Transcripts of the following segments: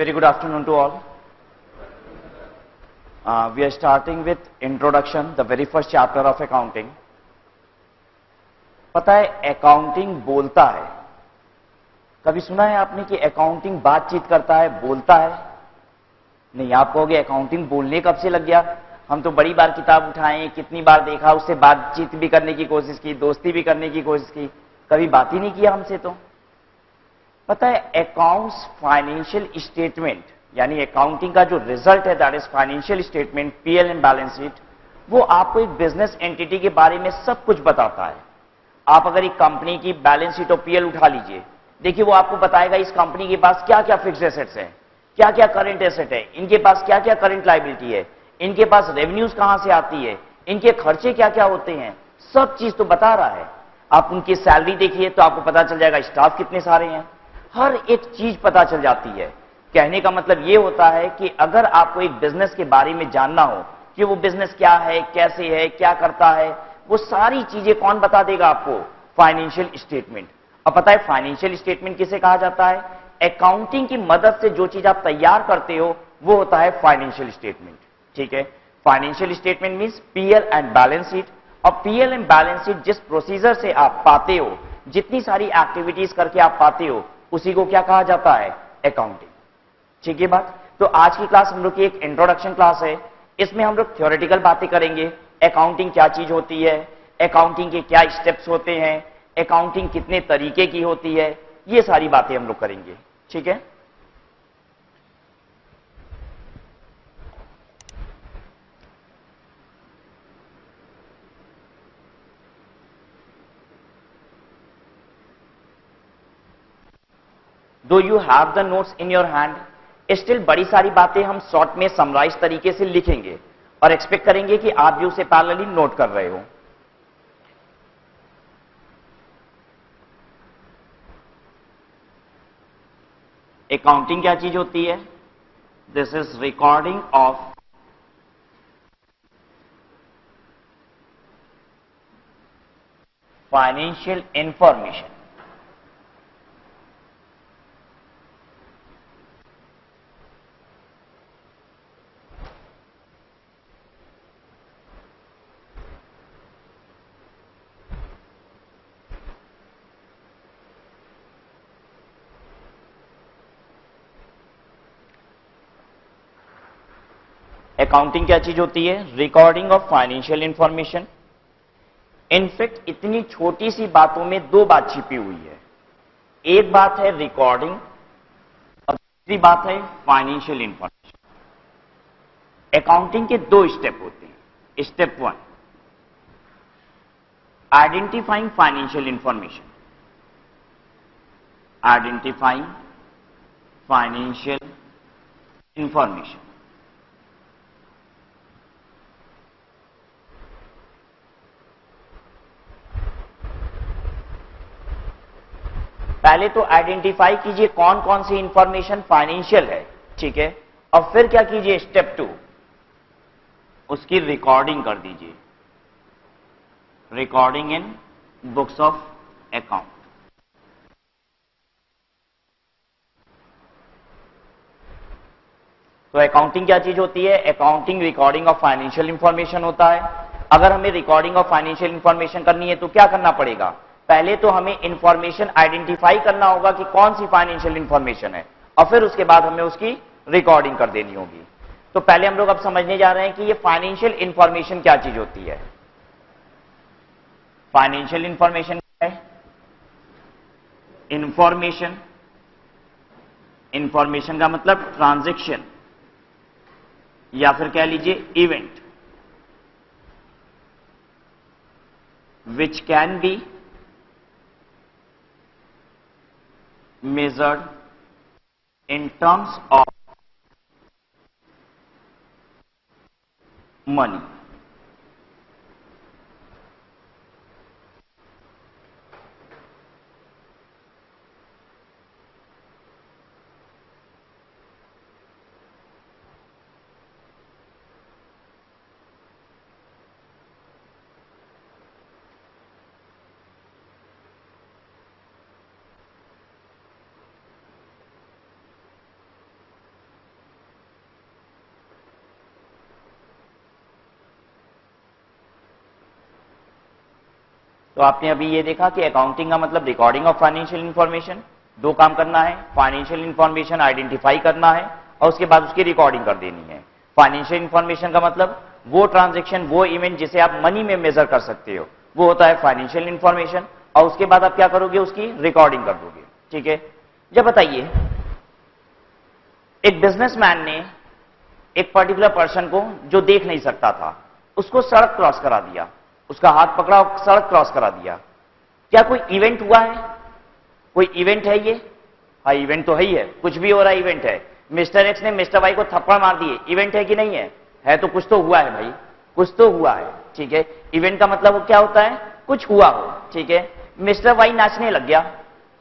Very good afternoon to all. We are starting with introduction, the very first chapter of accounting. पता है accounting बोलता है, कभी सुना है आपने कि अकाउंटिंग बातचीत करता है, बोलता है? नहीं। आप कहोगे अकाउंटिंग बोलने कब से लग गया? हम तो बड़ी बार किताब उठाए, कितनी बार देखा, उससे बातचीत भी करने की कोशिश की, दोस्ती भी करने की कोशिश की, कभी बात ही नहीं किया हमसे। तो पता है अकाउंट्स फाइनेंशियल स्टेटमेंट, यानी अकाउंटिंग का जो रिजल्ट है that is financial statement, PL and balance sheet, वो आपको एक बिजनेस एंटिटी के बारे में सब कुछ बताता है। आप अगर एक कंपनी की बैलेंस शीट और पीएल उठा लीजिए, देखिए वो आपको बताएगा इस कंपनी के पास क्या क्या फिक्स्ड एसेट्स हैं, क्या क्या करंट एसेट है, इनके पास क्या क्या करंट लायबिलिटी है, इनके पास रेवेन्यूज कहां से आती है, इनके खर्चे क्या क्या होते हैं, सब चीज तो बता रहा है। आप उनकी सैलरी देखिए तो आपको पता चल जाएगा स्टाफ कितने सारे हैं, हर एक चीज पता चल जाती है। कहने का मतलब यह होता है कि अगर आपको एक बिजनेस के बारे में जानना हो कि वो बिजनेस क्या है, कैसे है, क्या करता है, वो सारी चीजें कौन बता देगा आपको? Financial statement. अब पता है फाइनेंशियल स्टेटमेंट किसे कहा जाता है? अकाउंटिंग की मदद से जो चीज आप तैयार करते हो वो होता है फाइनेंशियल स्टेटमेंट। ठीक है, financial statement means PL and balance sheet. और पीएल एंड बैलेंस शीट जिस प्रोसीजर से आप पाते हो, जितनी सारी एक्टिविटीज करके आप पाते हो, उसी को क्या कहा जाता है? अकाउंटिंग। ठीक है बात। तो आज की क्लास हम लोग की एक इंट्रोडक्शन क्लास है, इसमें हम लोग थ्योरेटिकल बातें करेंगे। अकाउंटिंग क्या चीज होती है, अकाउंटिंग के क्या स्टेप्स होते हैं, अकाउंटिंग कितने तरीके की होती है, ये सारी बातें हम लोग करेंगे। ठीक है, दो you have the notes in your hand, still बड़ी सारी बातें हम शॉर्ट में समराइज तरीके से लिखेंगे और एक्सपेक्ट करेंगे कि आप भी उसे पैरेलली नोट कर रहे हो। अकाउंटिंग क्या चीज होती है? This is recording of financial information. Accounting क्या चीज होती है? Recording of financial information. In fact इतनी छोटी सी बातों में दो बात छिपी हुई है। एक बात है रिकॉर्डिंग और दूसरी बात है फाइनेंशियल इंफॉर्मेशन। अकाउंटिंग के दो स्टेप होते हैं। Step one, identifying financial information. Identifying financial information. पहले तो आइडेंटिफाई कीजिए कौन कौन सी इंफॉर्मेशन फाइनेंशियल है। ठीक है, और फिर क्या कीजिए? स्टेप टू, उसकी रिकॉर्डिंग कर दीजिए। Recording in books of account. तो अकाउंटिंग क्या चीज होती है? Accounting recording of financial information होता है। अगर हमें रिकॉर्डिंग ऑफ फाइनेंशियल इंफॉर्मेशन करनी है तो क्या करना पड़ेगा? पहले तो हमें इंफॉर्मेशन आइडेंटिफाई करना होगा कि कौन सी फाइनेंशियल इंफॉर्मेशन है, और फिर उसके बाद हमें उसकी रिकॉर्डिंग कर देनी होगी। तो पहले हम लोग अब समझने जा रहे हैं कि ये फाइनेंशियल इंफॉर्मेशन क्या चीज होती है। फाइनेंशियल इंफॉर्मेशन क्या है? इंफॉर्मेशन, इंफॉर्मेशन का मतलब ट्रांजैक्शन या फिर कह लीजिए event, which can be measured in terms of money. तो आपने अभी ये देखा कि अकाउंटिंग का मतलब रिकॉर्डिंग ऑफ फाइनेंशियल इंफॉर्मेशन, दो काम करना है, फाइनेंशियल इंफॉर्मेशन आइडेंटिफाई करना है और उसके बाद उसकी रिकॉर्डिंग कर देनी है। फाइनेंशियल इंफॉर्मेशन का मतलब वो ट्रांजैक्शन, वो इवेंट जिसे आप मनी में मेजर कर सकते हो, वो होता है फाइनेंशियल इंफॉर्मेशन, और उसके बाद आप क्या करोगे, उसकी रिकॉर्डिंग कर दोगे। ठीक है, जब बताइए एक बिजनेसमैन ने एक पर्टिकुलर पर्सन को जो देख नहीं सकता था उसको सड़क क्रॉस करा दिया, उसका हाथ पकड़ा और सड़क क्रॉस करा दिया, क्या कोई इवेंट हुआ है? कोई इवेंट है ये? हाँ, इवेंट तो है ही है, कुछ भी हो रहा है इवेंट है। मिस्टर एक्स ने मिस्टर वाई को थप्पड़ मार दिए, इवेंट है कि नहीं है? है, तो कुछ तो हुआ है भाई, कुछ तो हुआ है। ठीक है, इवेंट का मतलब वो क्या होता है, कुछ हुआ हो। ठीक है, मिस्टर वाई नाचने लग गया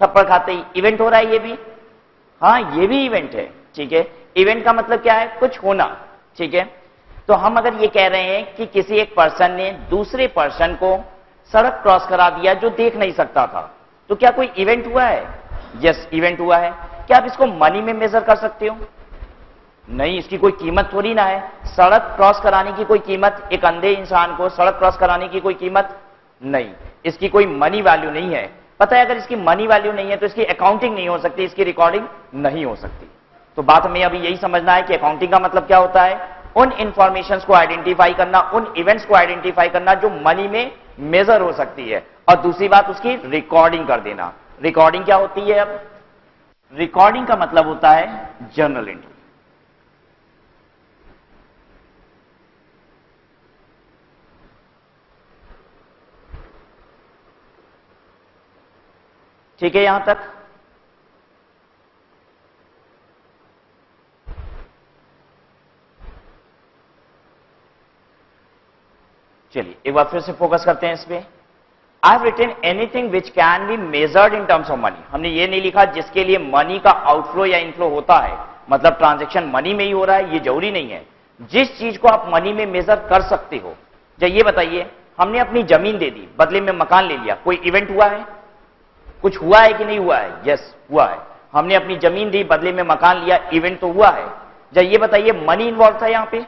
थप्पड़ खाते ही, इवेंट हो रहा है ये भी? हाँ, ये भी इवेंट है। ठीक है, इवेंट का मतलब क्या है, कुछ होना। ठीक है, तो हम अगर ये कह रहे हैं कि किसी एक पर्सन ने दूसरे पर्सन को सड़क क्रॉस करा दिया जो देख नहीं सकता था, तो क्या कोई इवेंट हुआ है? यस, इवेंट हुआ है। क्या आप इसको मनी में मेजर कर सकते हो? नहीं, इसकी कोई कीमत थोड़ी ना है। सड़क क्रॉस कराने की कोई कीमत, एक अंधे इंसान को सड़क क्रॉस कराने की कोई कीमत नहीं, इसकी कोई मनी वैल्यू नहीं है। पता है, अगर इसकी मनी वैल्यू नहीं है तो इसकी अकाउंटिंग नहीं हो सकती, इसकी रिकॉर्डिंग नहीं हो सकती। तो बात हमें अभी यही समझना है कि अकाउंटिंग का मतलब क्या होता है, उन इंफॉर्मेशंस को आइडेंटिफाई करना, उन इवेंट्स को आइडेंटिफाई करना जो मनी में मेजर हो सकती है, और दूसरी बात उसकी रिकॉर्डिंग कर देना। रिकॉर्डिंग क्या होती है? अब रिकॉर्डिंग का मतलब होता है जर्नल एंट्री। ठीक है, यहां तक? चलिए एक बार फिर से फोकस करते हैं इस पे। I have written anything which can be measured in terms of money. हमने ये नहीं लिखा जिसके लिए मनी का आउटफ्लो या इनफ्लो होता है, मतलब ट्रांजैक्शन मनी में ही हो रहा है, ये जरूरी नहीं है। जिस चीज को आप मनी में मेजर कर सकते हो। जब ये बताइए, हमने अपनी जमीन दे दी, बदले में मकान ले लिया, कोई इवेंट हुआ है? कुछ हुआ है कि नहीं हुआ है? यस, हुआ है। हमने अपनी जमीन दी, बदले में मकान लिया, इवेंट तो हुआ है। जब ये बताइए, मनी इन्वॉल्व था यहां पे?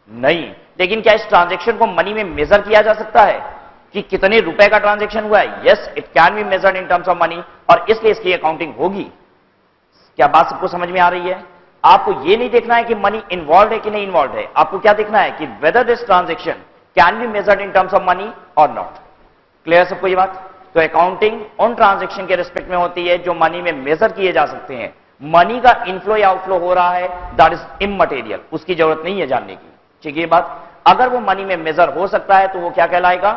नहीं। लेकिन क्या इस ट्रांजैक्शन को मनी में मेजर किया जा सकता है कि कितने रुपए का ट्रांजैक्शन हुआ है? Yes, it can be measured in terms of money, और इसलिए इसकी अकाउंटिंग होगी। क्या बात सबको समझ में आ रही है? आपको यह नहीं देखना है कि मनी इन्वॉल्व है कि नहीं इन्वॉल्व है, आपको क्या देखना है कि whether this transaction can be measured in terms of money और नॉट। क्लियर सबको ये बात? तो अकाउंटिंग उन ट्रांजैक्शन के रिस्पेक्ट में होती है जो मनी में मेजर किए जा सकते हैं। मनी का इनफ्लो या आउटफ्लो हो रहा है, दैट इज इमटेरियल, उसकी जरूरत नहीं है जानने की। ठीक है बात? अगर वो मनी में मेजर हो सकता है तो वो क्या कहलाएगा?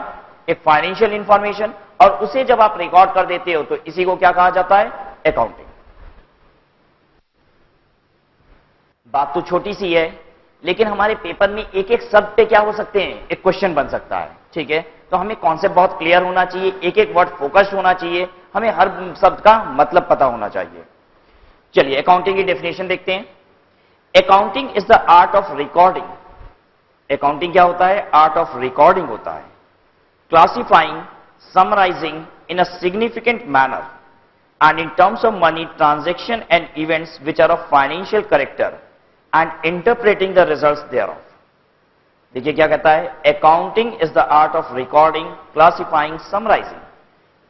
एक फाइनेंशियल इंफॉर्मेशन, और उसे जब आप रिकॉर्ड कर देते हो तो इसी को क्या कहा जाता है? अकाउंटिंग। बात तो छोटी सी है, लेकिन हमारे पेपर में एक एक शब्द पे क्या हो सकते हैं, एक क्वेश्चन बन सकता है। ठीक है, तो हमें कॉन्सेप्ट बहुत क्लियर होना चाहिए, एक एक वर्ड फोकस्ड होना चाहिए, हमें हर शब्द का मतलब पता होना चाहिए। चलिए अकाउंटिंग की डेफिनेशन देखते हैं। Accounting is the art of recording. Accounting क्या होता है? आर्ट ऑफ रिकॉर्डिंग होता है। Classifying, summarising in a significant manner and in terms of money transaction and events which are of financial character and interpreting the results thereof। देखिए क्या कहता है? Accounting is the art of recording, classifying, summarising.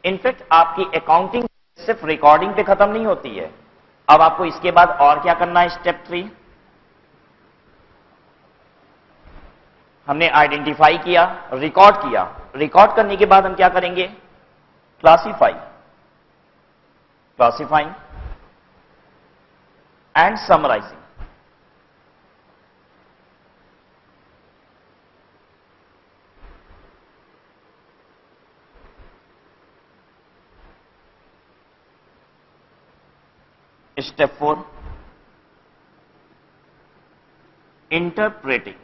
In fact आपकी accounting सिर्फ recording पे खत्म नहीं होती है। अब आपको इसके बाद और क्या करना है? स्टेप 3 हमने आइडेंटिफाई किया, रिकॉर्ड किया, रिकॉर्ड करने के बाद हम क्या करेंगे? Classifying and summarising. Step 4 interpreting.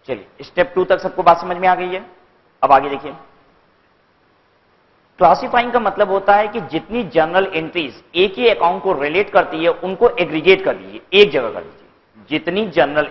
चलिए स्टेप 2 तक सबको बात समझ में आ गई है। अब आगे देखिए। क्लासिफाइंग का मतलब होता है कि जितनी जर्नल एंट्रीज एक ही अकाउंट को रिलेट करती है उनको एग्रीगेट कर लीजिए, एक जगह कर लीजिए। जितनी जर्नल